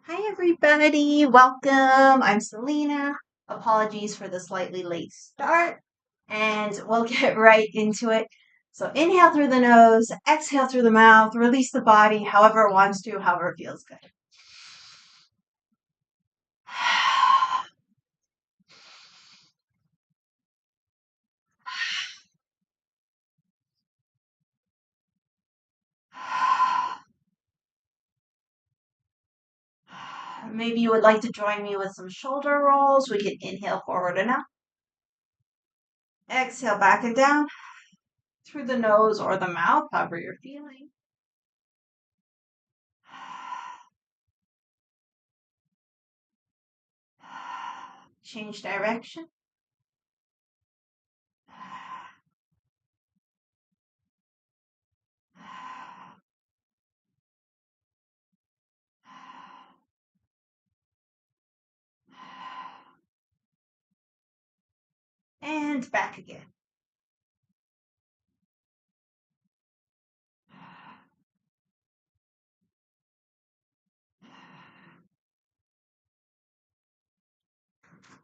Hi, everybody. Welcome. I'm Selena. Apologies for the slightly late start, and we'll get right into it. So, inhale through the nose, exhale through the mouth, release the body however it wants to, however it feels good. Maybe you would like to join me with some shoulder rolls. We can inhale forward and up, exhale back and down through the nose or the mouth, however you're feeling. Change direction. And back again.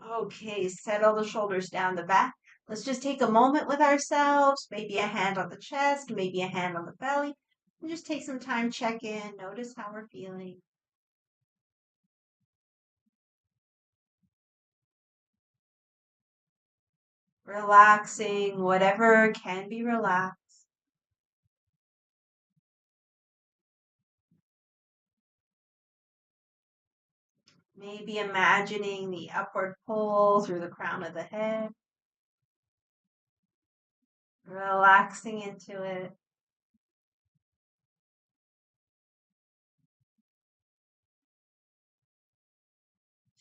Okay, settle the shoulders down the back. Let's just take a moment with ourselves, maybe a hand on the chest, maybe a hand on the belly, and just take some time, check in, notice how we're feeling. Relaxing, whatever can be relaxed. Maybe imagining the upward pull through the crown of the head, relaxing into it.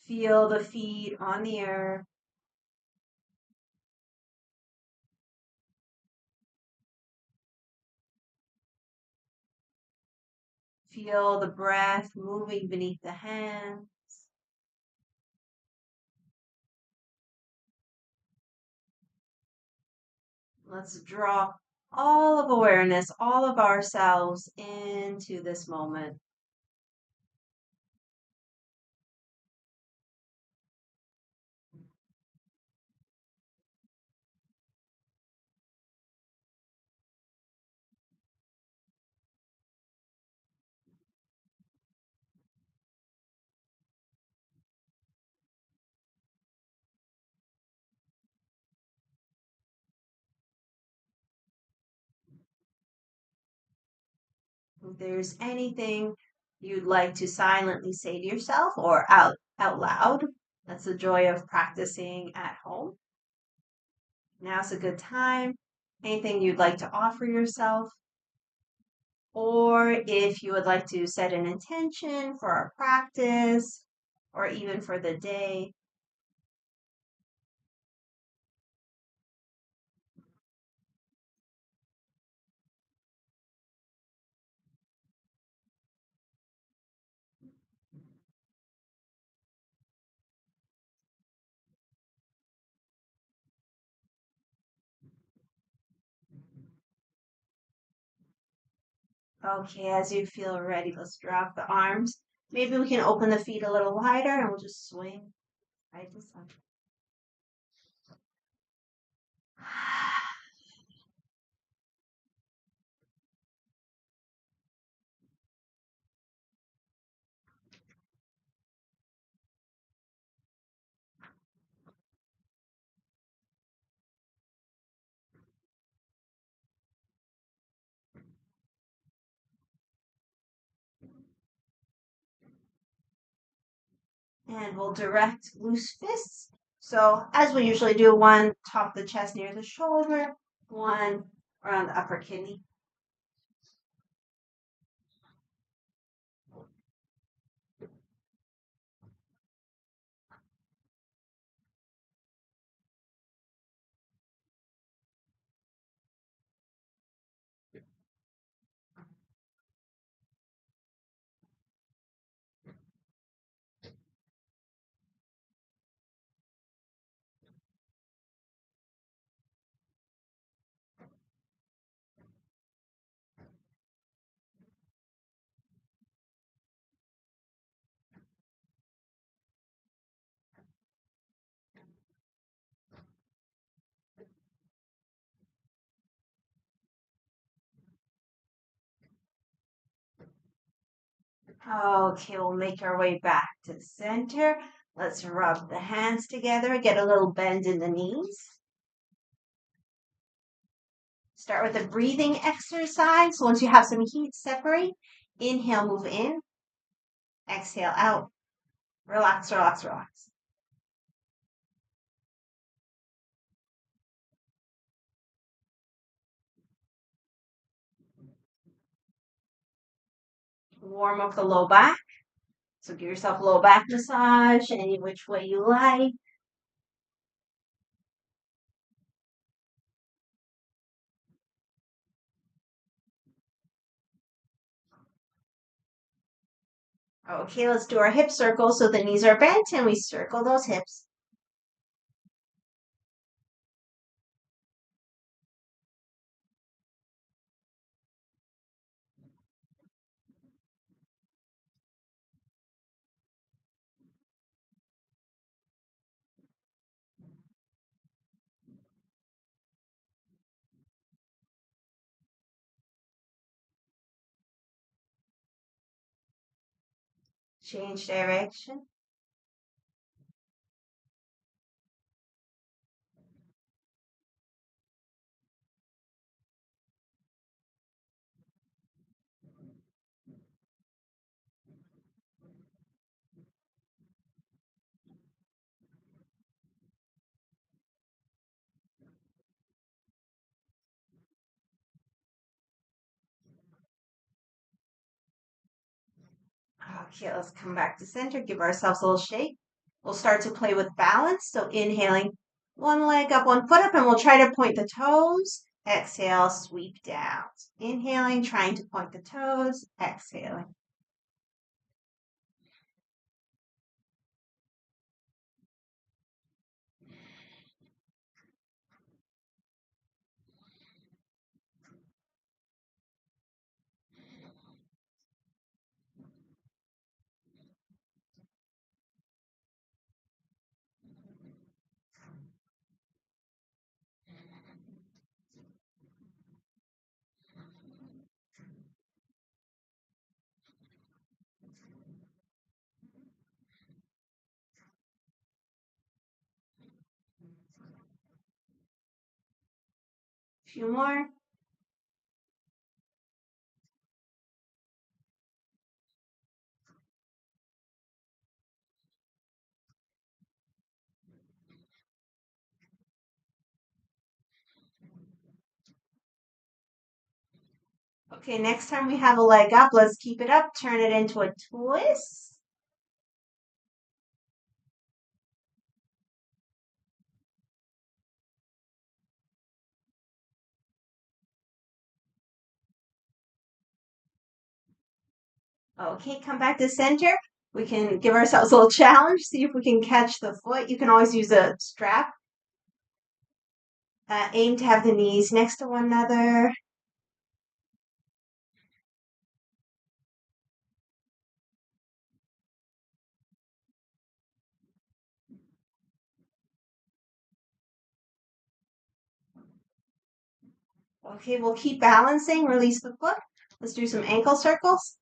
Feel the feet on the earth. Feel the breath moving beneath the hands. Let's draw all of awareness, all of ourselves into this moment. If there's anything you'd like to silently say to yourself or out loud, that's the joy of practicing at home. Now's a good time. Anything you'd like to offer yourself, or if you would like to set an intention for our practice or even for the day. Okay, as you feel ready, let's drop the arms. Maybe we can open the feet a little wider and we'll just swing right to side. And we'll direct loose fists. So as we usually do, one top the chest near the shoulder, one around the upper kidney. Okay, we'll make our way back to the center. Let's rub the hands together, get a little bend in the knees. Start with a breathing exercise. Once you have some heat, separate. Inhale, move in. Exhale, out. Relax, relax, relax. Warm up the low back. So give yourself a low back massage any which way you like. Okay, let's do our hip circle. So the knees are bent and we circle those hips. Change direction. Okay, let's come back to center. Give ourselves a little shake. We'll start to play with balance. So inhaling, one leg up, one foot up, and we'll try to point the toes. Exhale, sweep down. Inhaling, trying to point the toes. Exhaling. A few more. Okay, next time we have a leg up, let's keep it up. Turn it into a twist. Okay, come back to center. We can give ourselves a little challenge, see if we can catch the foot. You can always use a strap. Aim to have the knees next to one another. Okay, we'll keep balancing, release the foot. Let's do some ankle circles.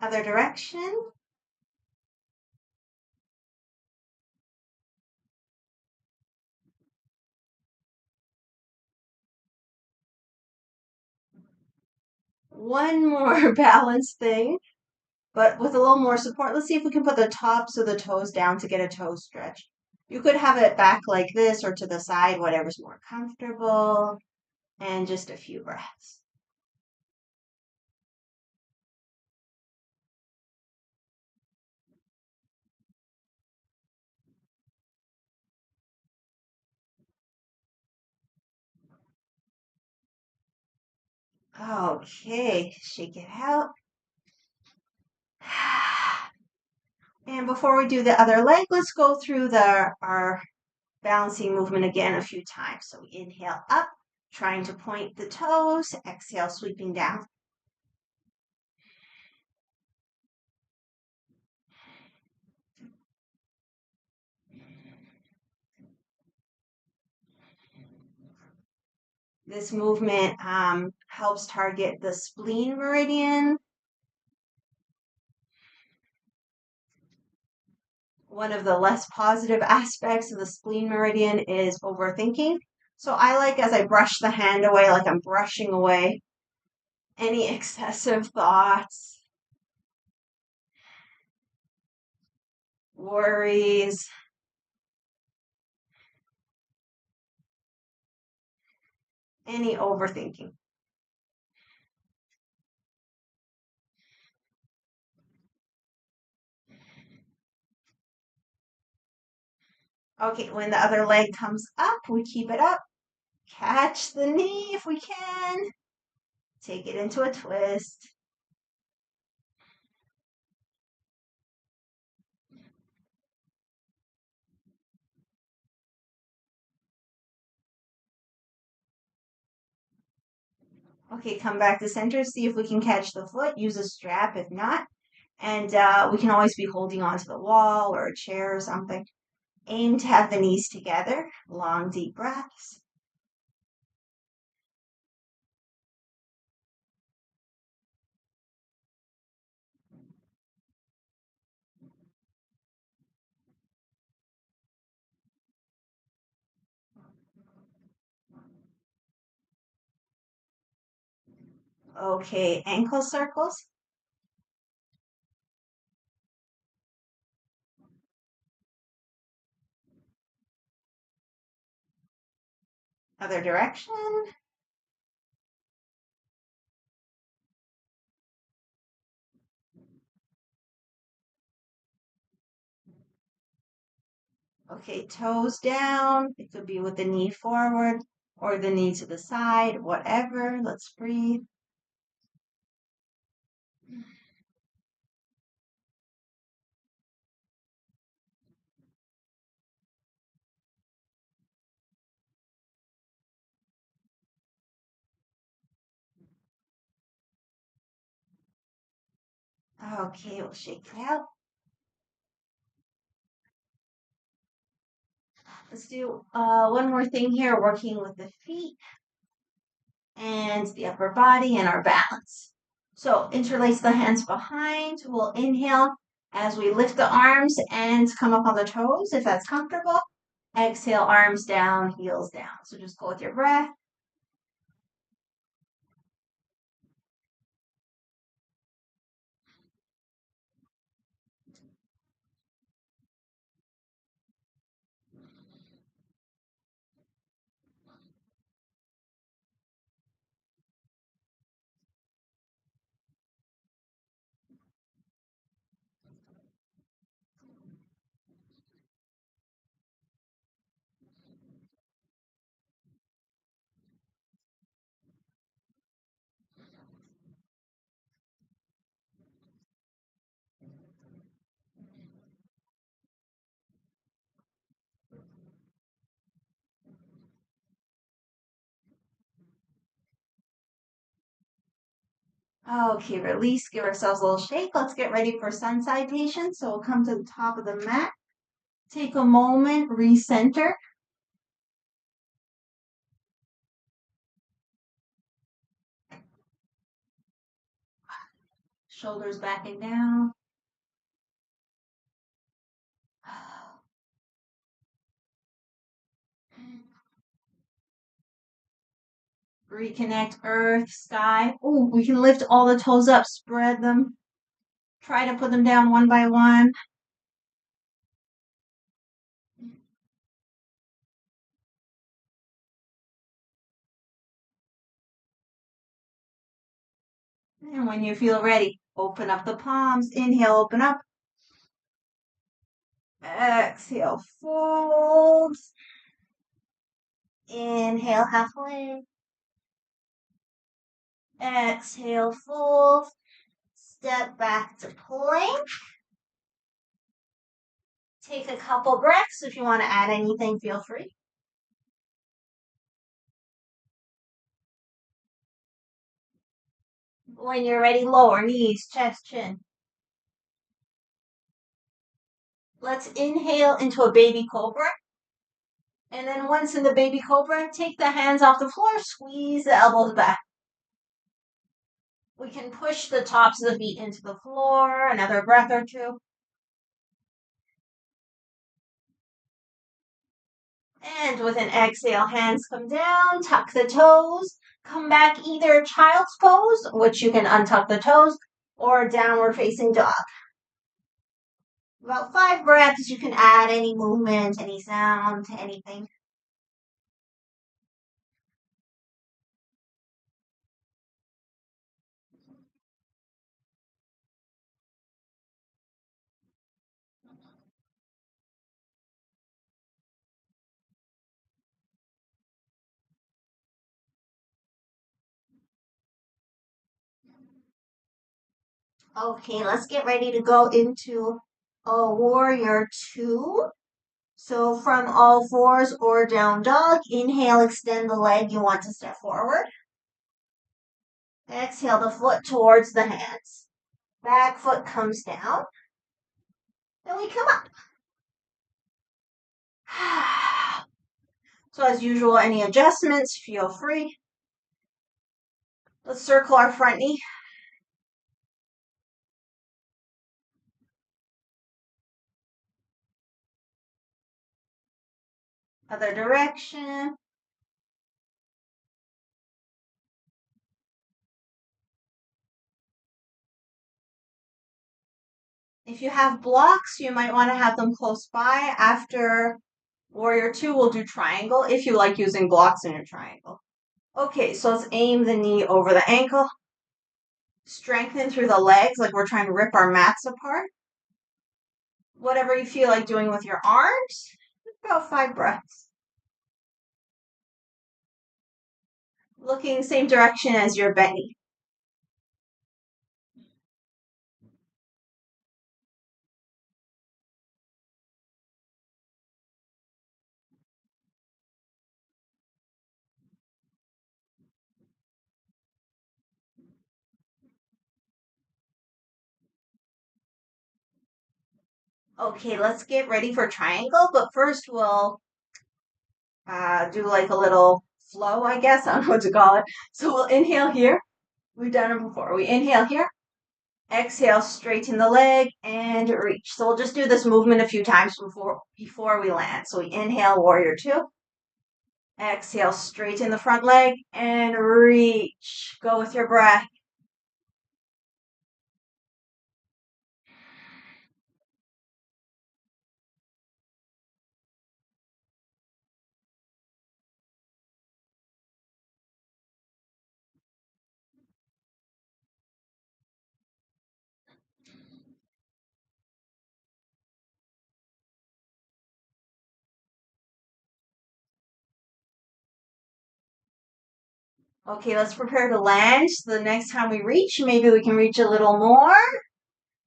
Other direction. One more balance thing, but with a little more support. Let's see if we can put the tops of the toes down to get a toe stretch. You could have it back like this or to the side, whatever's more comfortable. And just a few breaths. Okay, shake it out. And before we do the other leg, let's go through our balancing movement again a few times. So we inhale up, trying to point the toes. Exhale, sweeping down. This movement helps target the spleen meridian. One of the less positive aspects of the spleen meridian is overthinking. So I like, as I brush the hand away, like I'm brushing away any excessive thoughts, worries, any overthinking. Okay, when the other leg comes up, we keep it up. Catch the knee if we can. Take it into a twist. Okay, come back to center. See if we can catch the foot. Use a strap if not. And we can always be holding onto the wall or a chair or something. Aim to have the knees together. Long, deep breaths. Okay, ankle circles. Other direction. Okay, toes down. It could be with the knee forward or the knee to the side, whatever. Let's breathe. Okay, we'll shake it out. Let's do one more thing here, working with the feet and the upper body and our balance. So interlace the hands behind. We'll inhale as we lift the arms and come up on the toes if that's comfortable. Exhale, arms down, heels down. So just go with your breath. Okay, release, give ourselves a little shake. Let's get ready for sun salutation. So we'll come to the top of the mat. Take a moment, recenter. Shoulders back and down. Reconnect earth, sky. Oh, we can lift all the toes up, spread them. Try to put them down one by one. And when you feel ready, open up the palms. Inhale, open up. Exhale, fold. Inhale, halfway. Exhale, fold. Step back to plank. Take a couple breaths. If you want to add anything, feel free. When you're ready, lower knees, chest, chin. Let's inhale into a baby cobra. And then once in the baby cobra, take the hands off the floor, squeeze the elbows back. We can push the tops of the feet into the floor, another breath or two. And with an exhale, hands come down, tuck the toes, come back either child's pose, which you can untuck the toes, or downward facing dog. About 5 breaths, you can add any movement, any sound, anything. Okay, let's get ready to go into a warrior 2. So from all fours or down dog, inhale, extend the leg you want to step forward. Exhale the foot towards the hands. Back foot comes down. Then we come up. So as usual, any adjustments, feel free. Let's circle our front knee. Other direction. If you have blocks, you might want to have them close by. After warrior 2, we'll do triangle if you like using blocks in your triangle. Okay, so let's aim the knee over the ankle. Strengthen through the legs like we're trying to rip our mats apart. Whatever you feel like doing with your arms. About 5 breaths. Looking same direction as your bent knee. Okay, let's get ready for triangle, but first we'll do like a little flow, I guess. I don't know what to call it. So we'll inhale here. We've done it before. We inhale here. Exhale, straighten the leg and reach. So we'll just do this movement a few times before we land. So we inhale, warrior 2. Exhale, straighten the front leg and reach. Go with your breath. Okay, let's prepare to land. So the next time we reach, maybe we can reach a little more.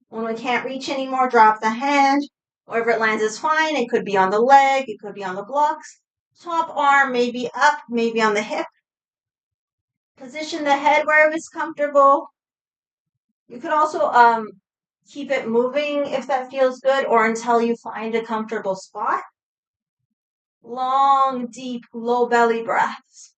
When we can't reach anymore, drop the hand. Wherever it lands is fine. It could be on the leg, it could be on the blocks. Top arm, maybe up, maybe on the hip. Position the head where it's comfortable. You could also keep it moving if that feels good or until you find a comfortable spot. Long, deep, low belly breaths.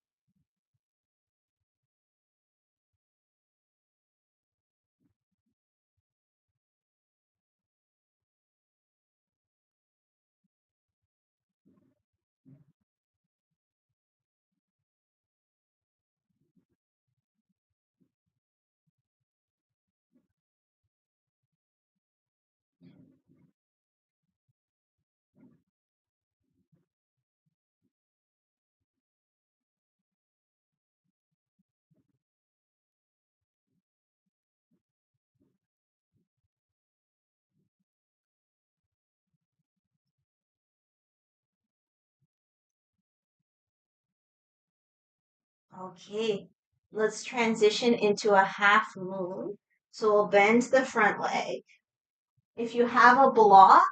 Okay, let's transition into a half moon. So we'll bend the front leg. If you have a block,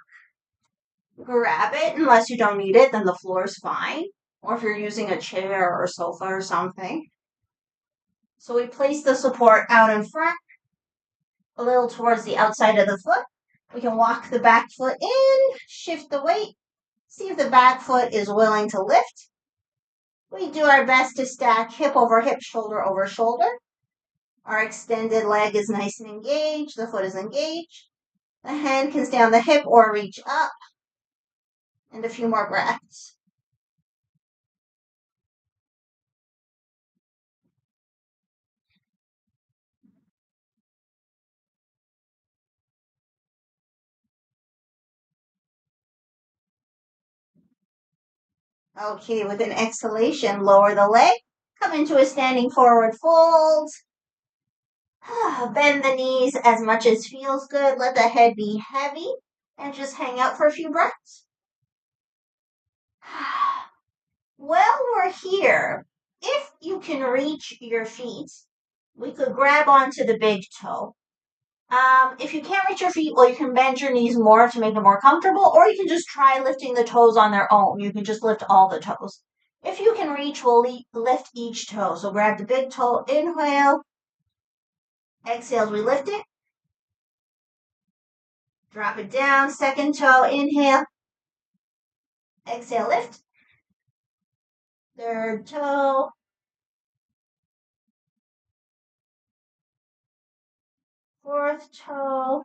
grab it. Unless you don't need it, then the floor is fine. Or if you're using a chair or sofa or something. So we place the support out in front, a little towards the outside of the foot. We can walk the back foot in, shift the weight, See if the back foot is willing to lift. We do our best to stack hip over hip, shoulder over shoulder. Our extended leg is nice and engaged. The foot is engaged. The hand can stay on the hip or reach up. And a few more breaths. Okay, with an exhalation, lower the leg. Come into a standing forward fold. Bend the knees as much as feels good. Let the head be heavy. And just hang out for a few breaths. While we're here, if you can reach your feet, we could grab onto the big toe. If you can't reach your feet, well, you can bend your knees more to make it more comfortable, or you can just try lifting the toes on their own. You can just lift all the toes. If you can reach, we'll lift each toe. So grab the big toe, inhale, exhale as we lift it. Drop it down, second toe, inhale, exhale, lift. Third toe, fourth toe,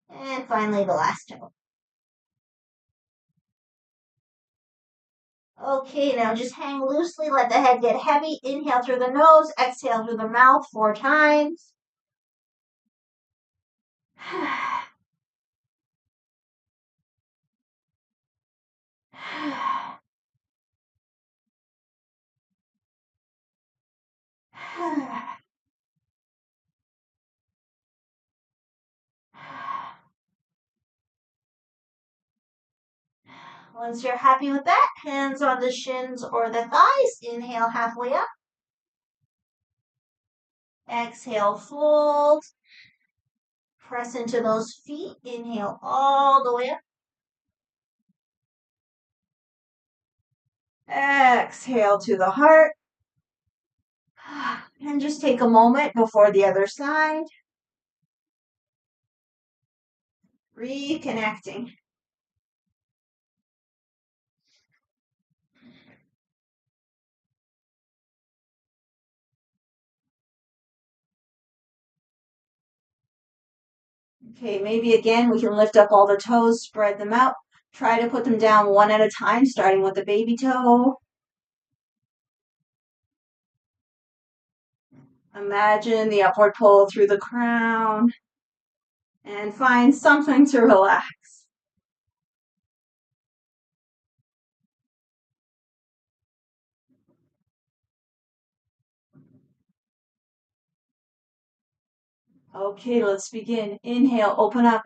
and finally the last toe. Okay, now just hang loosely, let the head get heavy. Inhale through the nose, exhale through the mouth 4 times. Once you're happy with that, hands on the shins or the thighs. Inhale halfway up. Exhale, fold. Press into those feet. Inhale all the way up. Exhale to the heart. And just take a moment before the other side. Reconnecting. Okay, maybe again we can lift up all the toes, spread them out. Try to put them down one at a time, starting with the baby toe. Imagine the upward pull through the crown. And find something to relax. Okay, let's begin. Inhale, open up.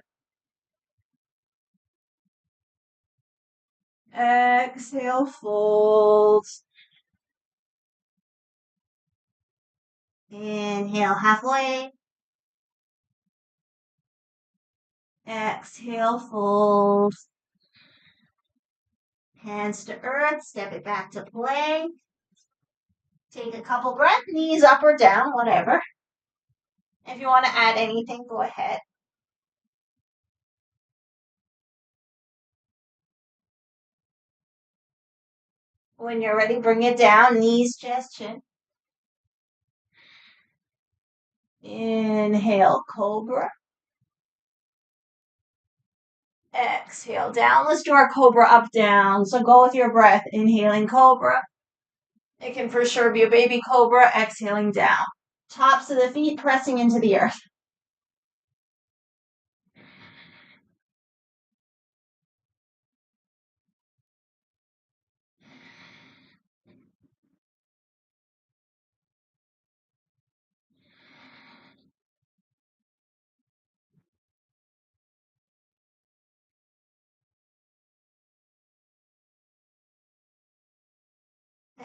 Exhale, fold. Inhale, halfway. Exhale, fold. Hands to earth, step it back to plank. Take a couple breaths, knees up or down, whatever. If you want to add anything, go ahead. When you're ready, bring it down, knees, chest, chin. Inhale, cobra. Exhale, down. Let's do our cobra up, down. So go with your breath. Inhaling cobra. It can for sure be a baby cobra. Exhaling down. Tops of the feet pressing into the earth.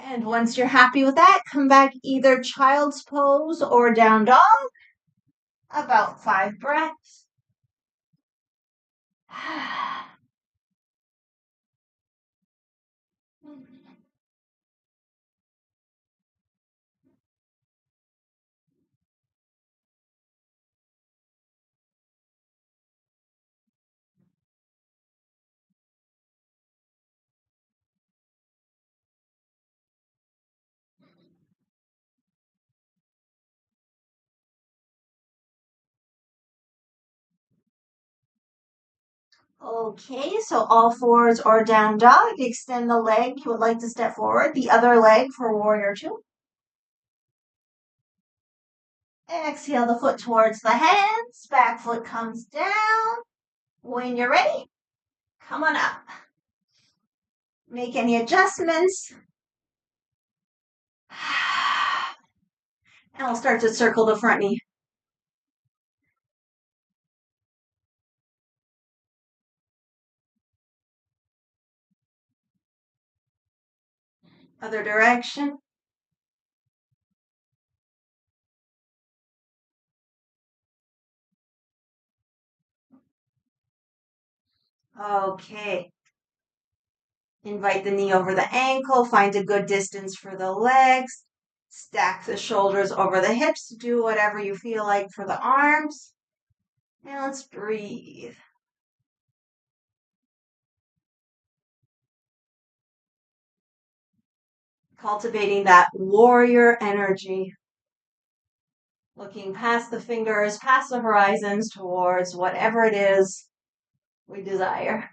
And once you're happy with that, come back either child's pose or down dog. About 5 breaths. Okay, so all fours or down dog. Extend the leg you would like to step forward. The other leg for warrior two. Exhale the foot towards the hands. Back foot comes down. When you're ready, come on up. Make any adjustments. And we'll start to circle the front knee. Other direction. Okay. Invite the knee over the ankle. Find a good distance for the legs. Stack the shoulders over the hips. Do whatever you feel like for the arms. And let's breathe. Cultivating that warrior energy. Looking past the fingers, past the horizons, towards whatever it is we desire.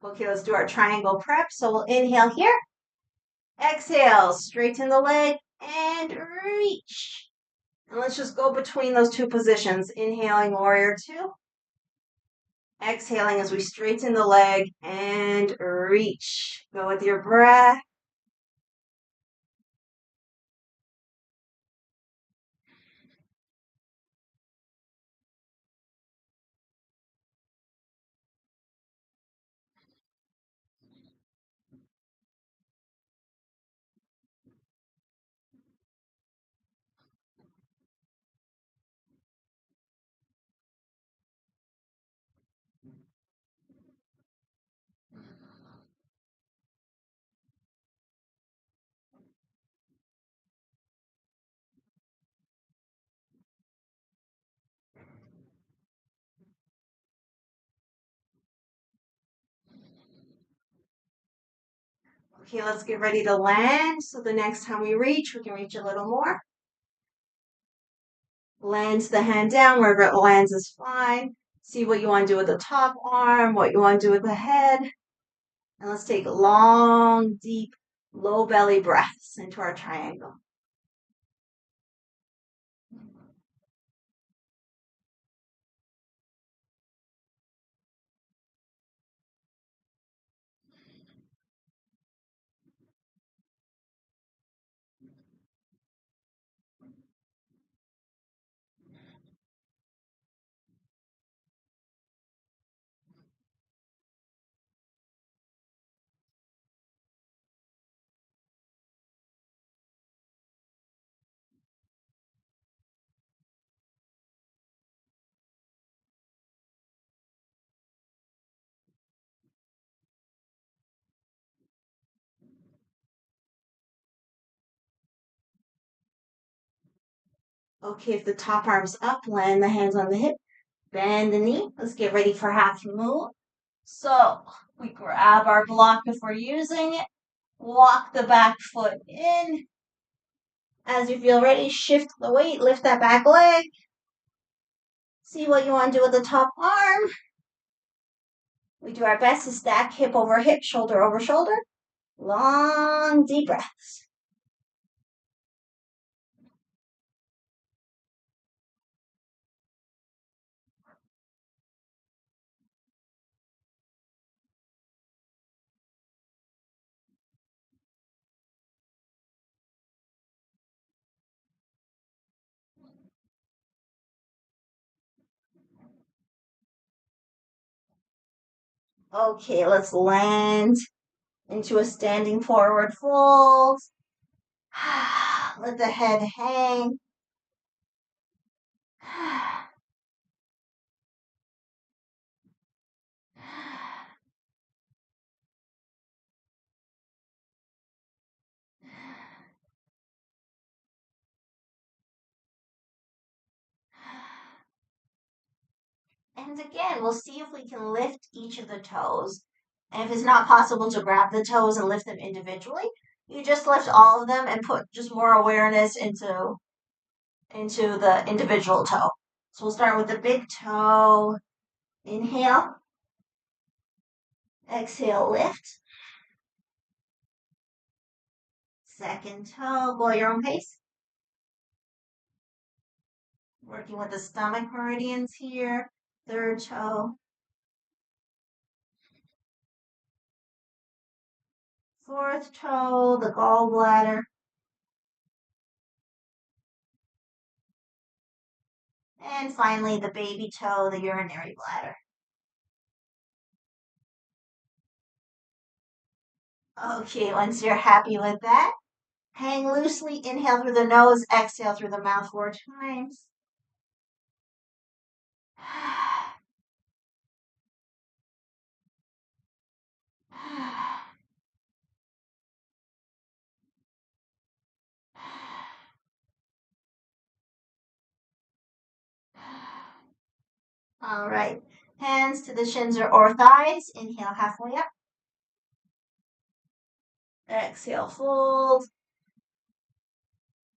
Okay, let's do our triangle prep. So we'll inhale here. Exhale, straighten the leg and reach. And let's just go between those two positions. Inhaling warrior two. Exhaling as we straighten the leg and reach. Go with your breath. Okay, let's get ready to land. So the next time we reach, we can reach a little more. Lands the hand down, wherever it lands is fine. See what you want to do with the top arm, what you want to do with the head. And let's take long, deep, low belly breaths into our triangle. Okay, if the top arm's up, land the hands on the hip, bend the knee. Let's get ready for half moon. So we grab our block if we're using it, walk the back foot in. As you feel ready, shift the weight, lift that back leg. See what you want to do with the top arm. We do our best to stack hip over hip, shoulder over shoulder. Long, deep breaths. Okay, let's land into a standing forward fold. Let the head hang. And again, we'll see if we can lift each of the toes. And if it's not possible to grab the toes and lift them individually, you just lift all of them and put just more awareness into the individual toe. So we'll start with the big toe. Inhale. Exhale, lift. Second toe, go at your own pace. Working with the stomach meridians here. Third toe. Fourth toe, the gallbladder. And finally, the baby toe, the urinary bladder. Okay, once you're happy with that, hang loosely, inhale through the nose, exhale through the mouth 4 times. All right, hands to the shins or thighs. Inhale halfway up. Exhale, fold.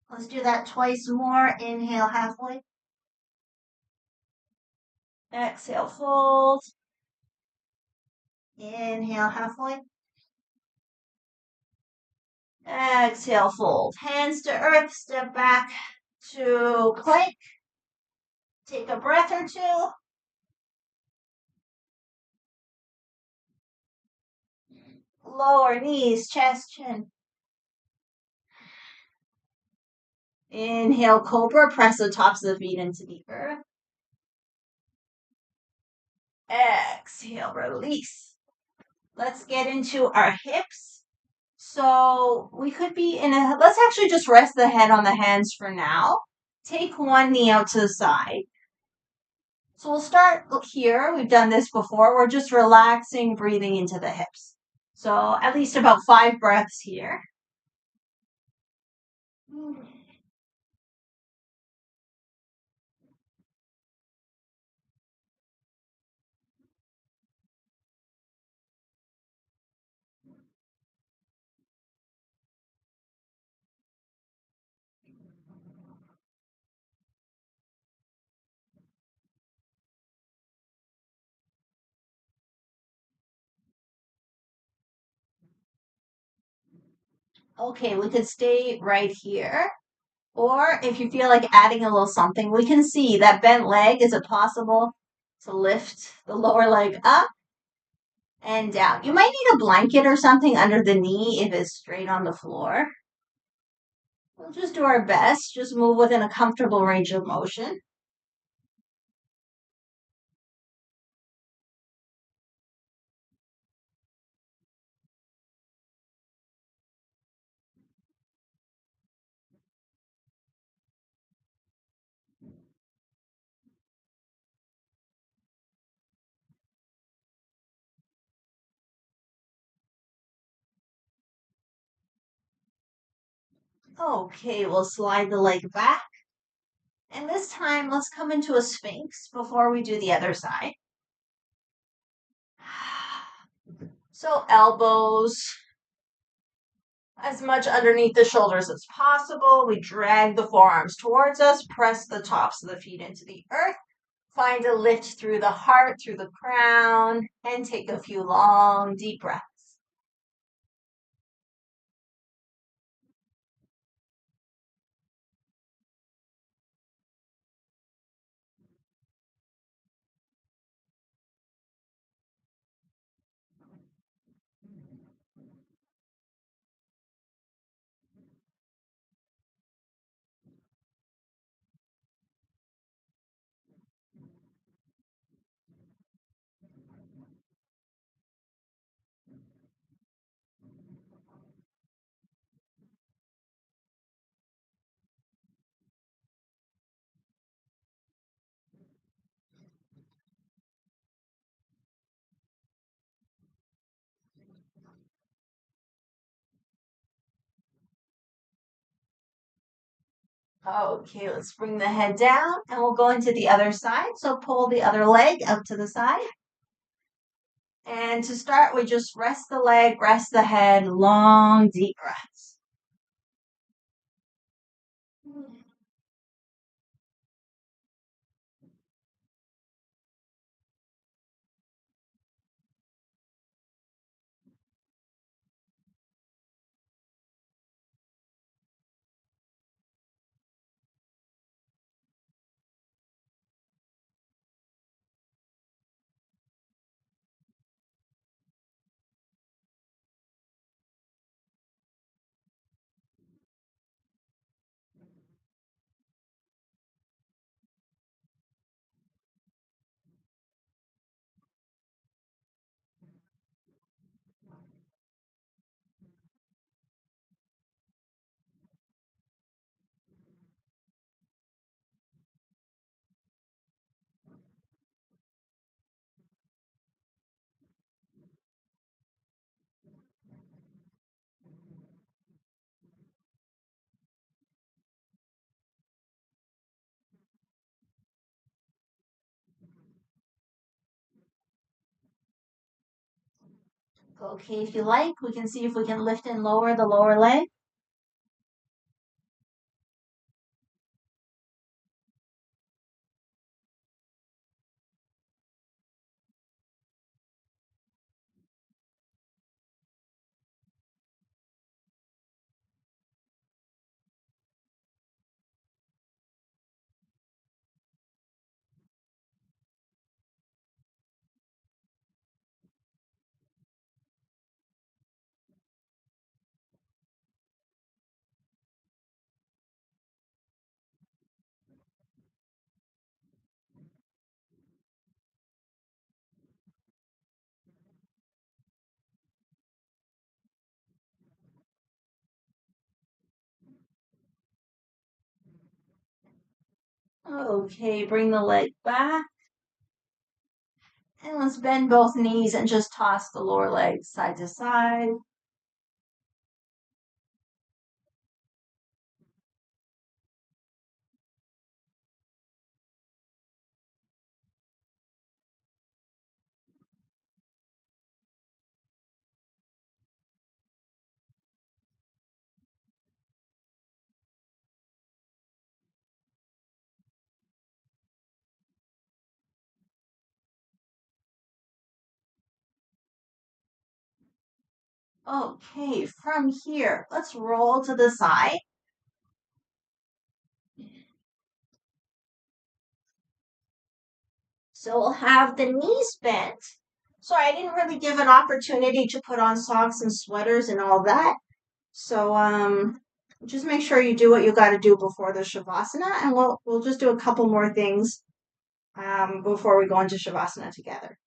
Let's do that twice more. Inhale halfway. Exhale, fold. Inhale halfway. Exhale, fold. Hands to earth, step back to plank. Take a breath or two. Lower knees, chest, chin. Inhale, cobra. Press the tops of the feet into the earth. Exhale, release. Let's get into our hips. So we could be let's actually just rest the head on the hands for now. Take one knee out to the side. So we'll start here. We've done this before. We're just relaxing, breathing into the hips. So at least about 5 breaths here. Okay, we could stay right here. Or if you feel like adding a little something, we can see that bent leg. Is it possible to lift the lower leg up and down? You might need a blanket or something under the knee if it's straight on the floor. We'll just do our best. Just move within a comfortable range of motion. Okay, we'll slide the leg back. And this time, let's come into a sphinx before we do the other side. So elbows as much underneath the shoulders as possible. We drag the forearms towards us, press the tops of the feet into the earth. Find a lift through the heart, through the crown, and take a few long, deep breaths. Okay, let's bring the head down and we'll go into the other side. So pull the other leg out to the side. And to start, we just rest the leg, rest the head, long, deep breaths. Okay, if you like, we can see if we can lift and lower the lower leg. Okay, bring the leg back. And let's bend both knees and just toss the lower leg side to side. Okay, from here, let's roll to the side. So we'll have the knees bent. Sorry, I didn't really give an opportunity to put on socks and sweaters and all that. So just make sure you do what you got to do before the shavasana, and we'll just do a couple more things before we go into shavasana together.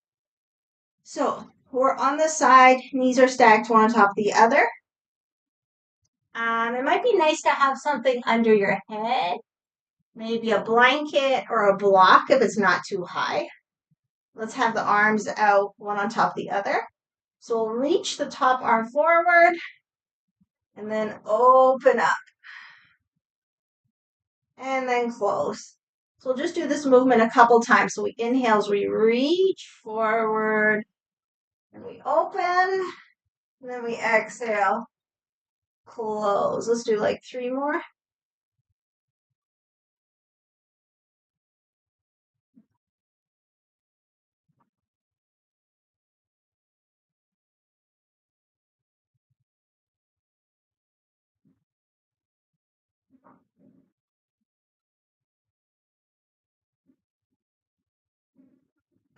So we're on the side, knees are stacked one on top of the other. It might be nice to have something under your head, maybe a blanket or a block if it's not too high. Let's have the arms out, one on top of the other. So we'll reach the top arm forward and then open up and then close. So we'll just do this movement a couple times. So we inhale as we reach forward and we open, and then we exhale, close. Let's do like 3 more.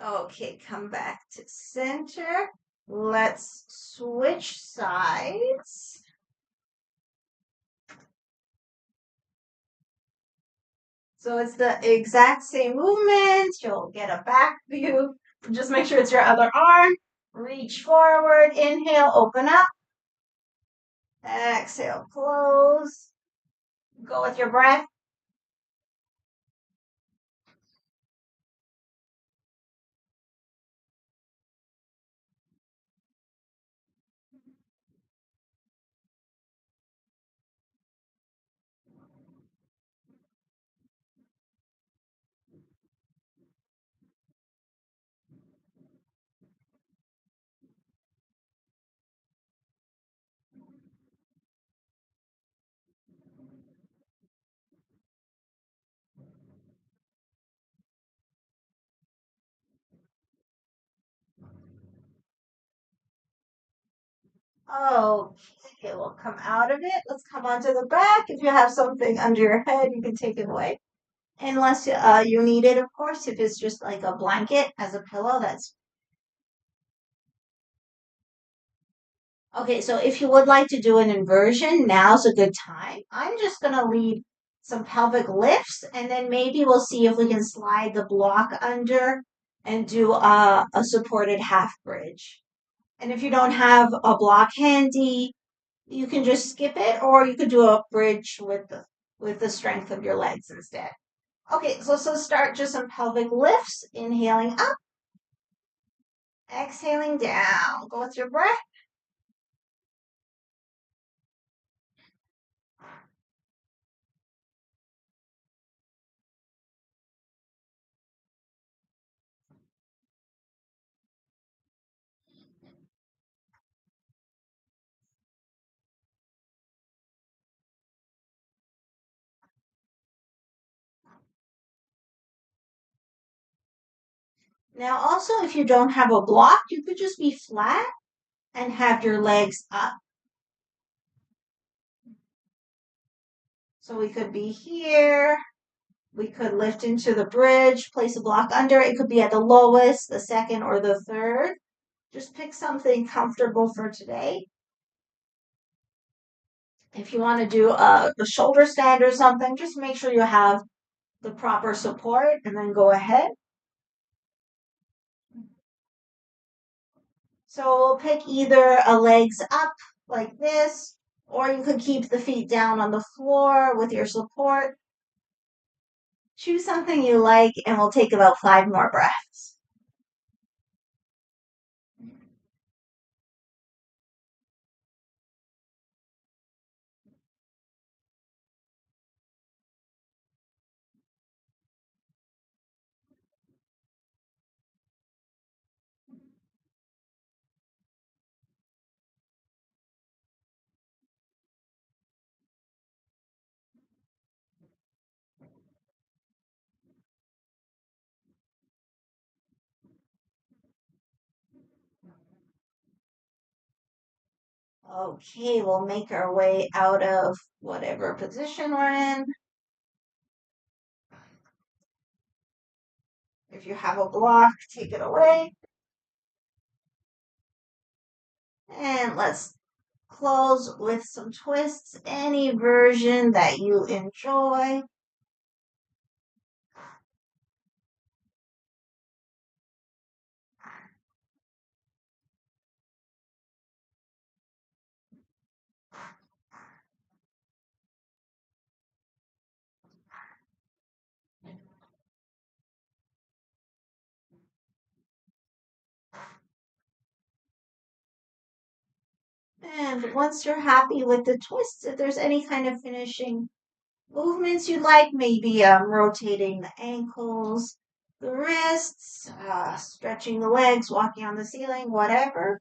Okay, come back to center. Let's switch sides. So it's the exact same movement. You'll get a back view. Just make sure it's your other arm. Reach forward, inhale, open up. Exhale, close. Go with your breath. Okay, we'll come out of it. Let's come onto the back. If you have something under your head, you can take it away. Unless you need it, of course. If it's just like a blanket as a pillow, that's okay. So if you would like to do an inversion, now's a good time. I'm just going to lead some pelvic lifts, and then maybe we'll see if we can slide the block under and do a supported half bridge. And if you don't have a block handy, you can just skip it, or you could do a bridge with the strength of your legs instead. Okay, so start just some pelvic lifts, inhaling up, exhaling down. Go with your breath. Now, also, if you don't have a block, you could just be flat and have your legs up. So we could be here. We could lift into the bridge, place a block under. It could be at the lowest, the second, or the third. Just pick something comfortable for today. If you want to do a shoulder stand or something, just make sure you have the proper support and then go ahead. So we'll pick either a legs up like this, or you could keep the feet down on the floor with your support. Choose something you like, and we'll take about 5 more breaths. Okay, we'll make our way out of whatever position we're in. If you have a block, take it away. And let's close with some twists, any version that you enjoy. And once you're happy with the twists, if there's any kind of finishing movements you'd like, maybe rotating the ankles, the wrists, stretching the legs, walking on the ceiling, whatever.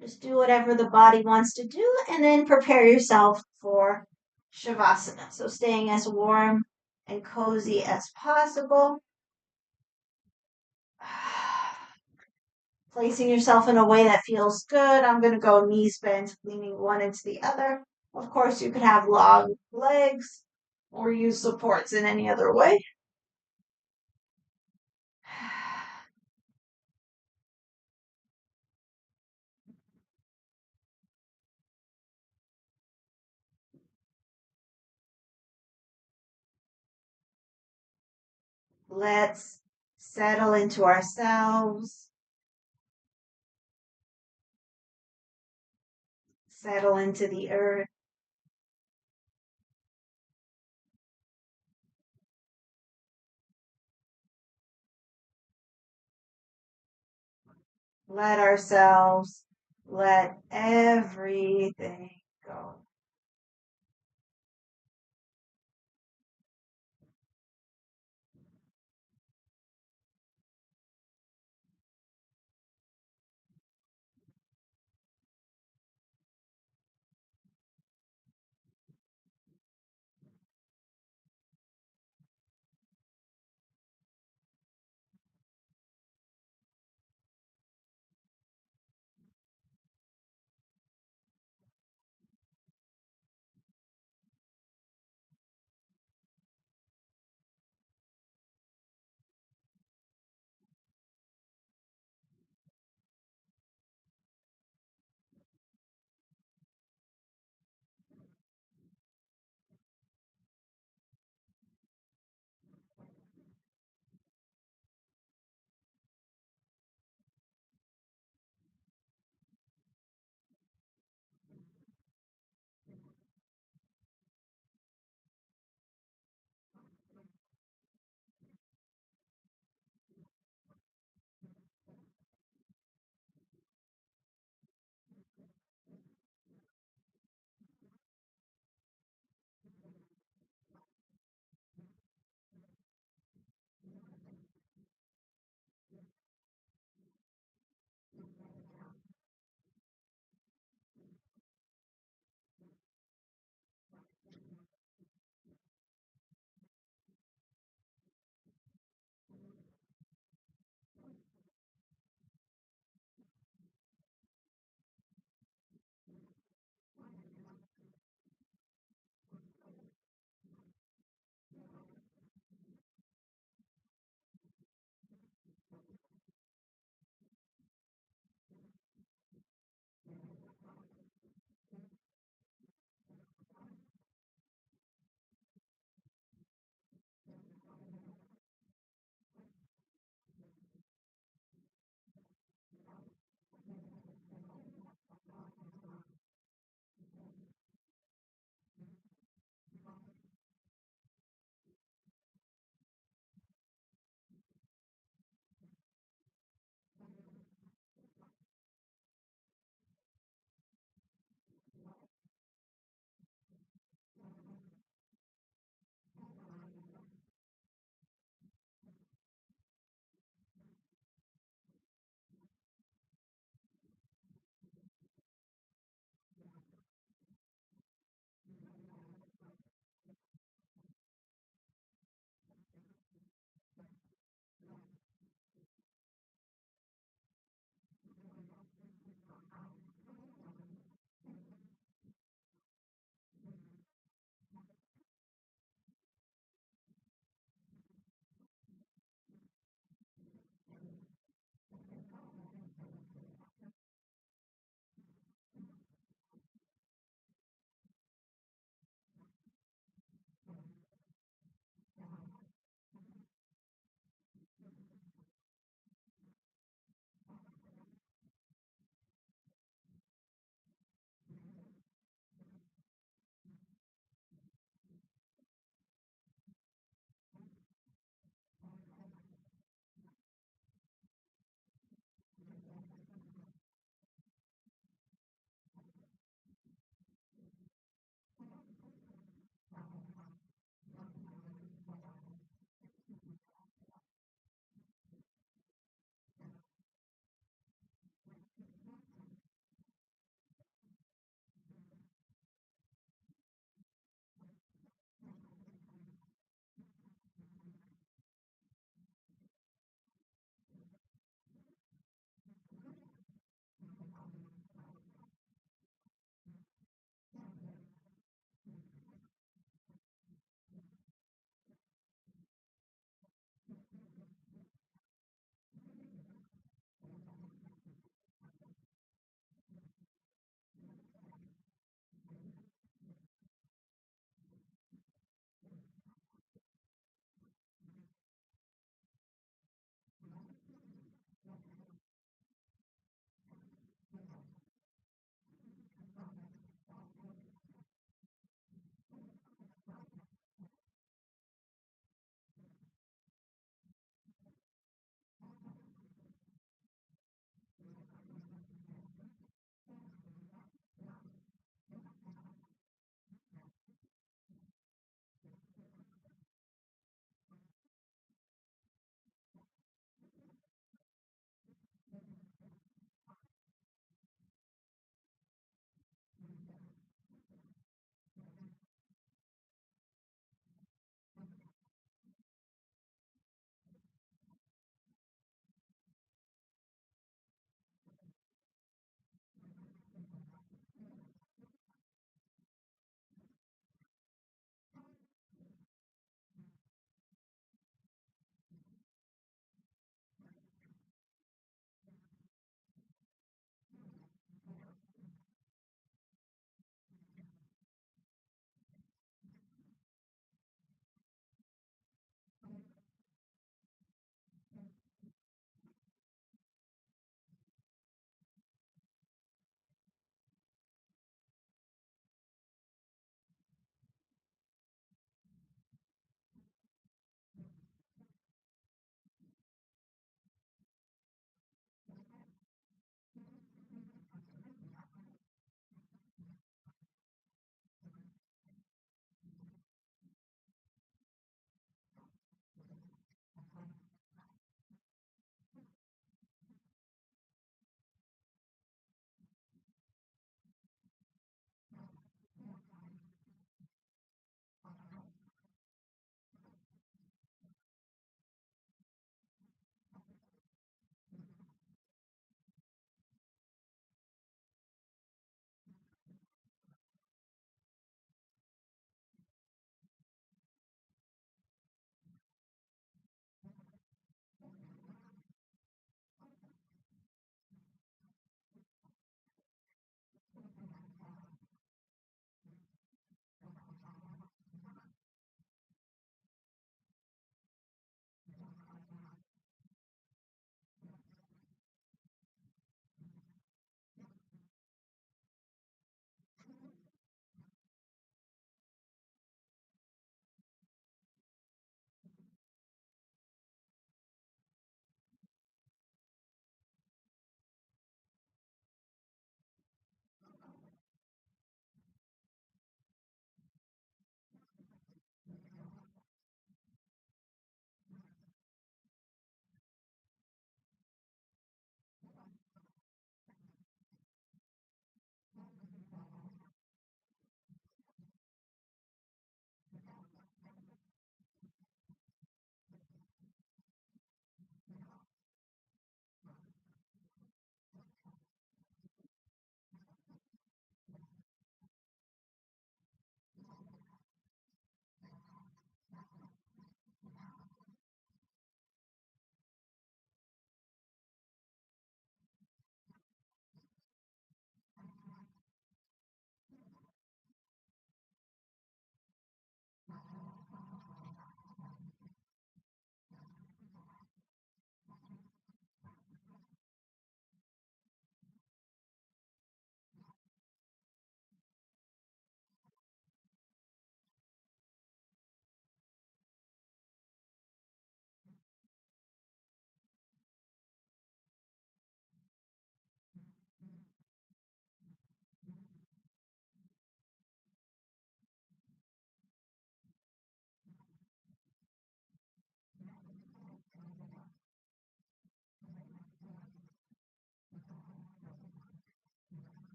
Just do whatever the body wants to do, and then prepare yourself for Shavasana. So staying as warm and cozy as possible. Placing yourself in a way that feels good. I'm going to go knees bent, leaning one into the other. Of course, you could have long legs or use supports in any other way. Let's settle into ourselves, settle into the earth. Let ourselves let everything go.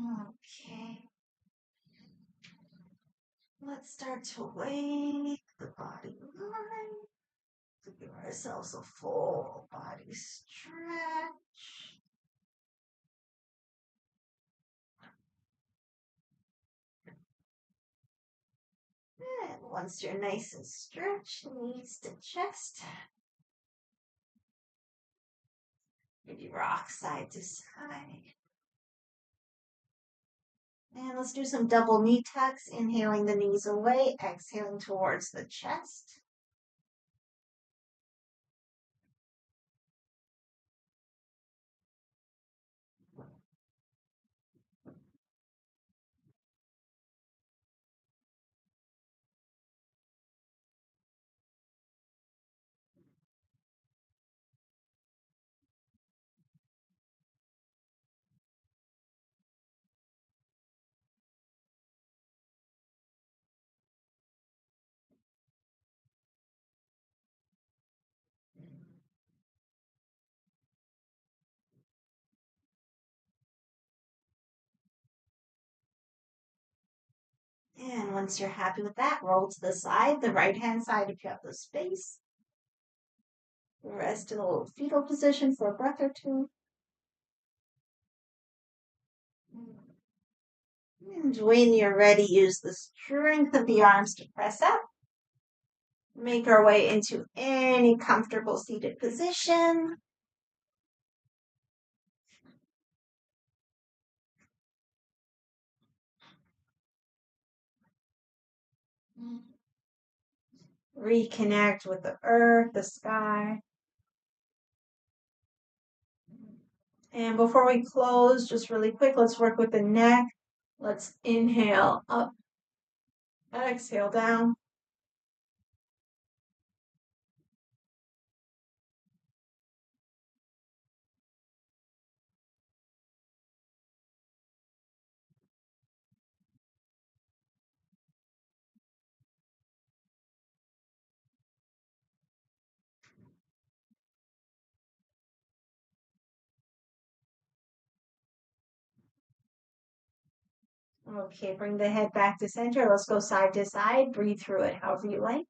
Okay. Let's start to wake the body line to give ourselves a full body stretch. And once you're nice and stretched, knees to chest, maybe rock side to side. And let's do some double knee tucks, inhaling the knees away, exhaling towards the chest. And once you're happy with that, roll to the side, the right hand side if you have the space. Rest in a little fetal position for a breath or two. And when you're ready, use the strength of the arms to press up. Make our way into any comfortable seated position. Reconnect with the earth, the sky. And before we close, just really quick, let's work with the neck. Let's inhale up, exhale down. Okay, bring the head back to center. Let's go side to side. Breathe through it however you like.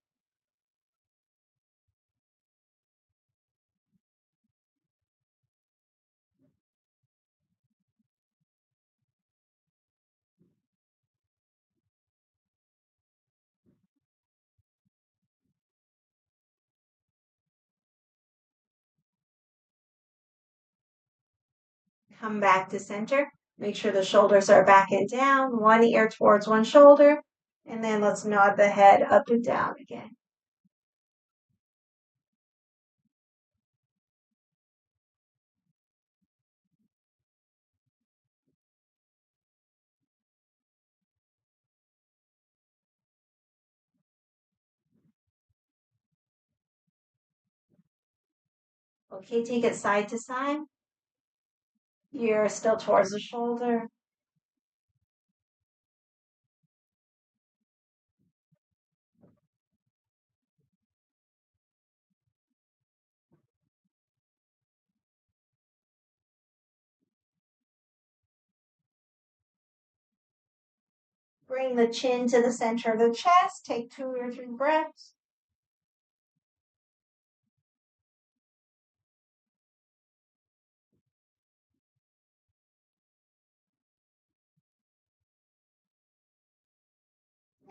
Come back to center. Make sure the shoulders are back and down, one ear towards one shoulder. And then let's nod the head up and down again. Okay, take it side to side. Ear still towards the shoulder. Bring the chin to the center of the chest. Take 2 or 3 breaths.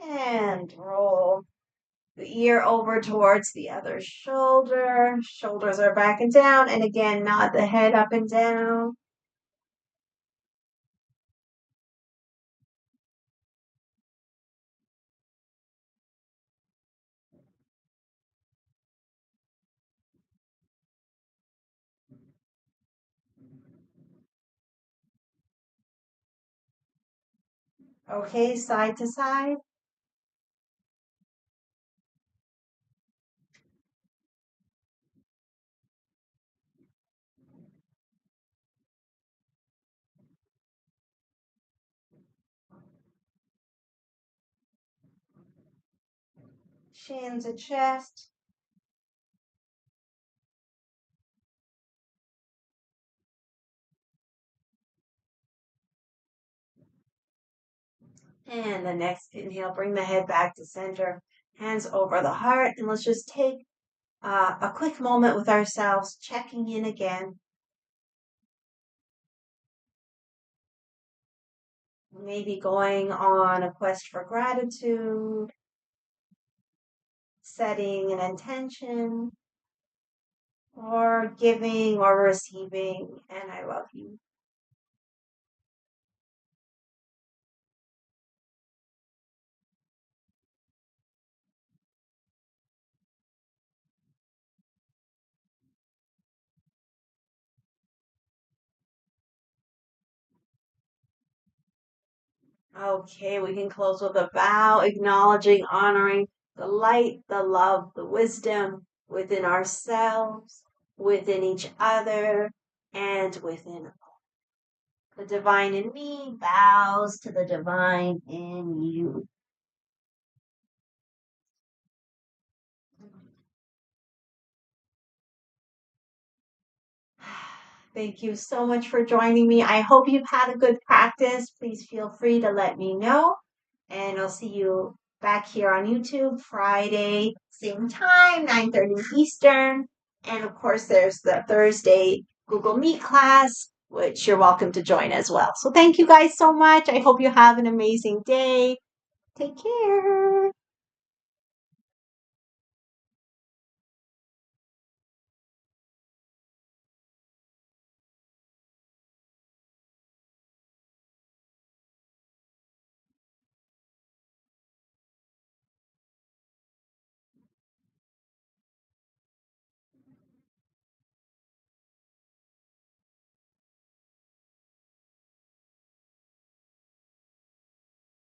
And roll the ear over towards the other shoulder. Shoulders are back and down. And again, nod the head up and down. Okay, side to side. Chin to chest. And the next inhale, bring the head back to center, hands over the heart. And let's just take a quick moment with ourselves, checking in again. Maybe going on a quest for gratitude, setting an intention, or giving or receiving, and I love you. Okay, we can close with a vow, acknowledging, honoring the light, the love, the wisdom within ourselves, within each other, and within the divine in me bows to the divine in you. Thank you so much for joining me. I hope you've had a good practice. Please feel free to let me know. And I'll see you back here on YouTube Friday, same time, 9:30 Eastern. And of course, there's the Thursday Google Meet class, which you're welcome to join as well. So thank you guys so much. I hope you have an amazing day. Take care.